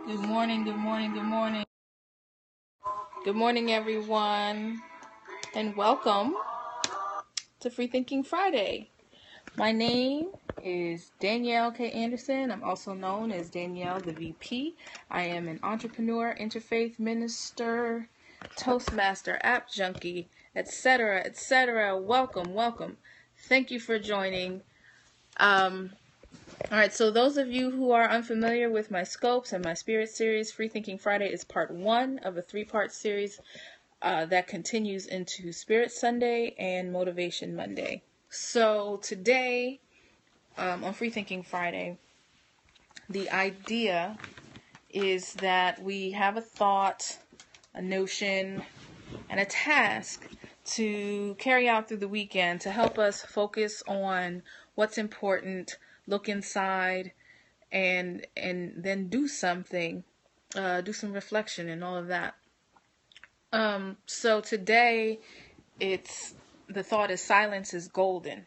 Good morning, good morning, good morning. Good morning, everyone, and welcome to Free Thinking Friday. My name is Danielle K. Anderson. I'm also known as Danielle the VP. I am an entrepreneur, interfaith minister, Toastmaster, app junkie, etc., etc. Welcome, welcome. Thank you for joining. All right, so those of you who are unfamiliar with my scopes and my spirit series, Free Thinking Friday is part 1 of a 3-part series that continues into Spirit Sunday and Motivation Monday. So today, on Free Thinking Friday, the idea is that we have a thought, a notion, and a task to carry out through the weekend to help us focus on what's important, look inside, and then do something, do some reflection and all of that. So today, the thought is silence is golden.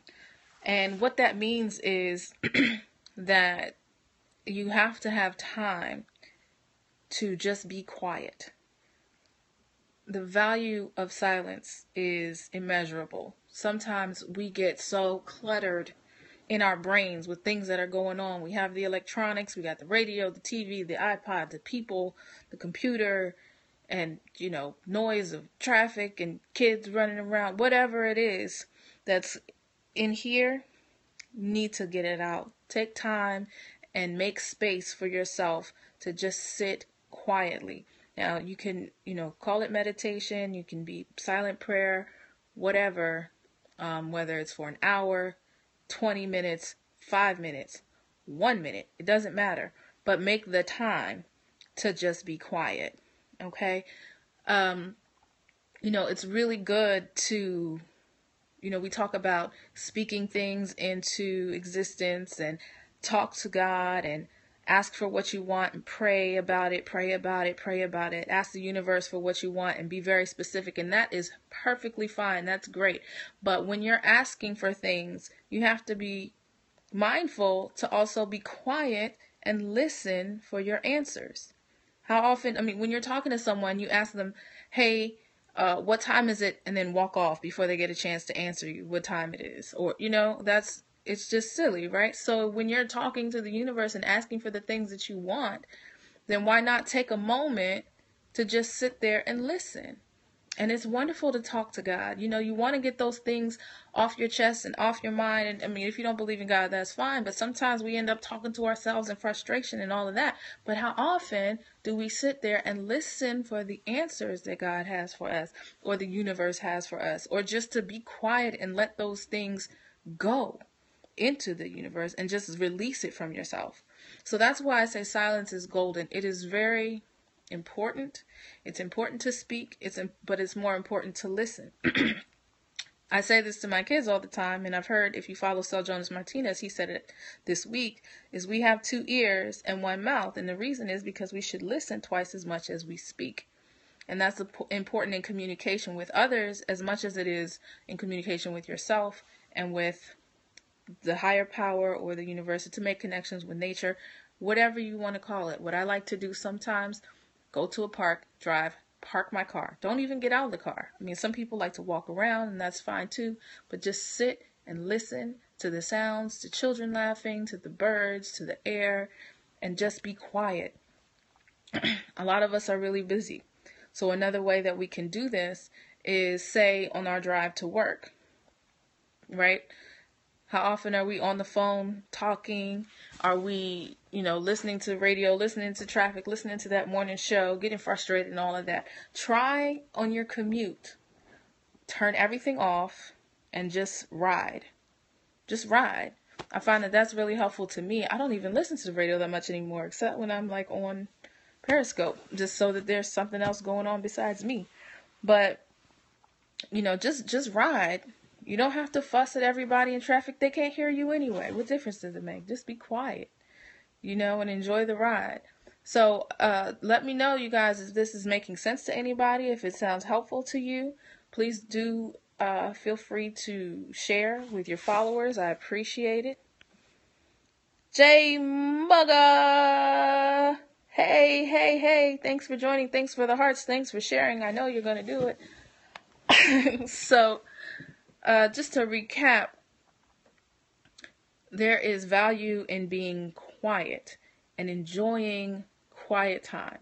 And what that means is that you have to have time to just be quiet. The value of silence is immeasurable. Sometimes we get so cluttered in our brains with things that are going on. We have the electronics, we got the radio, the TV, the iPod, the people, the computer, and, noise of traffic and kids running around, whatever it is that's in here, you need to get it out. Take time and make space for yourself to just sit quietly. Now, you can, call it meditation, you can be silent prayer, whatever, whether it's for an hour, 20 minutes, 5 minutes, 1 minute, it doesn't matter, but make the time to just be quiet. Okay. It's really good to, we talk about speaking things into existence and talk to God and ask for what you want and pray about it. Ask the universe for what you want and be very specific. And that is perfectly fine. That's great. But when you're asking for things, you have to be mindful to also be quiet and listen for your answers. How often, when you're talking to someone, you ask them, hey, what time is it? And then walk off before they get a chance to answer you what time it is. Or, it's just silly, right? So when you're talking to the universe and asking for the things that you want, then why not take a moment to just sit there and listen? And it's wonderful to talk to God. You want to get those things off your chest and off your mind. And if you don't believe in God, that's fine. But sometimes we end up talking to ourselves in frustration and all of that. But how often do we sit there and listen for the answers that God has for us or the universe has for us, or just to be quiet and let those things go into the universe and just release it from yourself? So that's why I say silence is golden. It is very important. It's important to speak, but it's more important to listen. I say this to my kids all the time, and I've heard, if you follow Sel Jonas Martinez, he said it this week, is we have 2 ears and 1 mouth, and the reason is because we should listen twice as much as we speak. And that's important in communication with others as much as it is in communication with yourself and with the higher power or the universe, to make connections with nature, whatever you want to call it. What I like to do sometimes, go to a park, drive, park my car. Don't even get out of the car. Some people like to walk around, and that's fine too, but just sit and listen to the sounds, to children laughing, to the birds, to the air, and just be quiet. A lot of us are really busy. So another way that we can do this is, say, on our drive to work, right? How often are we on the phone talking? Are we, listening to radio, listening to traffic, listening to that morning show, getting frustrated and all of that? Try on your commute, turn everything off and just ride. Just ride. I find that that's really helpful to me. I don't even listen to the radio that much anymore, except when I'm on Periscope, just so that there's something else going on besides me. But, just ride. You don't have to fuss at everybody in traffic. They can't hear you anyway. What difference does it make? Just be quiet, and enjoy the ride. So let me know, you guys, if this is making sense to anybody. If it sounds helpful to you, please do feel free to share with your followers. I appreciate it. J Mugga! Hey, hey, hey, thanks for joining. Thanks for the hearts. Thanks for sharing. I know you're going to do it. So, just to recap, there is value in being quiet and enjoying quiet time.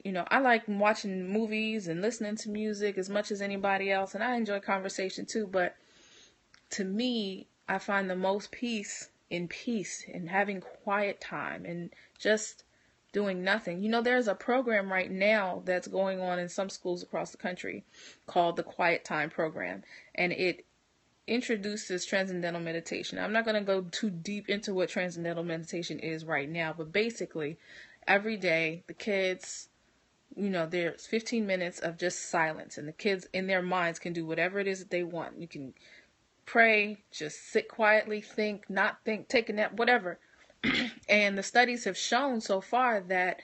I like watching movies and listening to music as much as anybody else, and I enjoy conversation too, but to me, I find the most peace in having quiet time and just doing nothing. There's a program right now that's going on in some schools across the country called the Quiet Time Program, and it introduces transcendental meditation. I'm not going to go too deep into what transcendental meditation is right now, but basically, every day, the kids, there's 15 minutes of just silence, and the kids in their minds can do whatever it is that they want. You can pray, just sit quietly, think, not think, take a nap, whatever. And the studies have shown so far that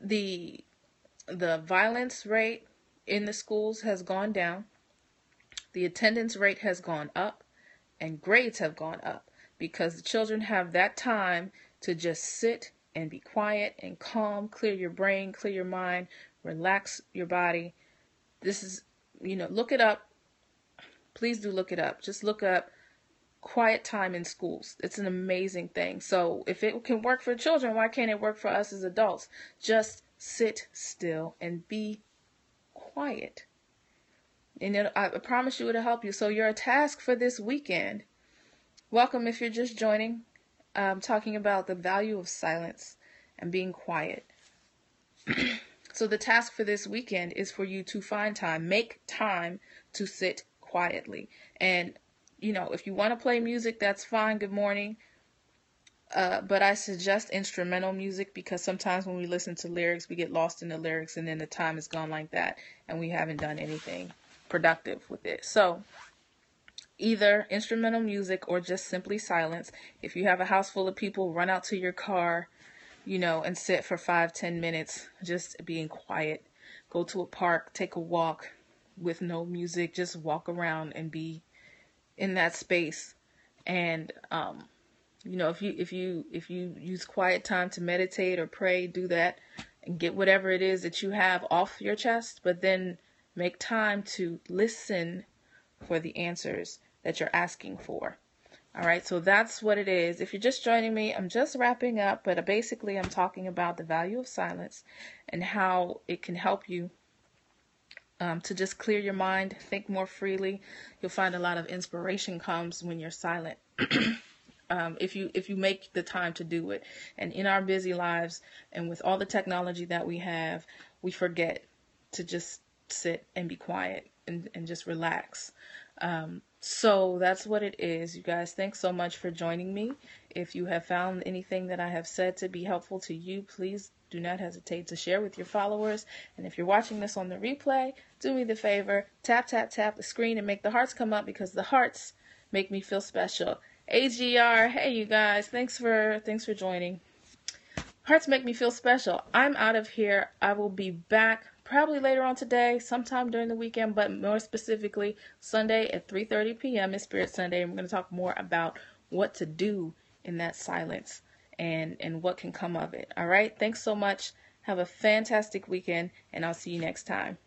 the violence rate in the schools has gone down, the attendance rate has gone up, and grades have gone up because the children have that time to just sit and be quiet and calm, clear your brain, clear your mind, relax your body. This is, look it up. Please do look it up. Just look up quiet time in schools. It's an amazing thing. So if it can work for children, why can't it work for us as adults? Just sit still and be quiet. And I promise you it'll help you. So your task for this weekend, welcome if you're just joining. I'm talking about the value of silence and being quiet. So the task for this weekend is for you to find time, make time to sit quietly. And, if you want to play music, that's fine. Good morning. But I suggest instrumental music because sometimes when we listen to lyrics, we get lost in the lyrics and then the time is gone like that and we haven't done anything productive with it. So either instrumental music or just simply silence. If you have a house full of people, run out to your car, and sit for 5-10 minutes, just being quiet. Go to a park, take a walk with no music, just walk around and be in that space. And, if you use quiet time to meditate or pray, do that and get whatever it is that you have off your chest, but then make time to listen for the answers that you're asking for. All right, so that's what it is. If you're just joining me, I'm just wrapping up, but basically I'm talking about the value of silence and how it can help you to just clear your mind, think more freely. You'll find a lot of inspiration comes when you're silent. If you make the time to do it. And in our busy lives and with all the technology that we have, we forget to just sit and be quiet and just relax. So that's what it is, you guys. Thanks so much for joining me. If you have found anything that I have said to be helpful to you, please do not hesitate to share with your followers. And if you're watching this on the replay, do me the favor, tap the screen and make the hearts come up because the hearts make me feel special. AGR, hey you guys, thanks for joining. Hearts make me feel special. I'm out of here. I will be back probably later on today, sometime during the weekend, but more specifically Sunday at 3:30 p.m. is Spirit Sunday. And we're going to talk more about what to do in that silence and what can come of it. All right. Thanks so much. Have a fantastic weekend, and I'll see you next time.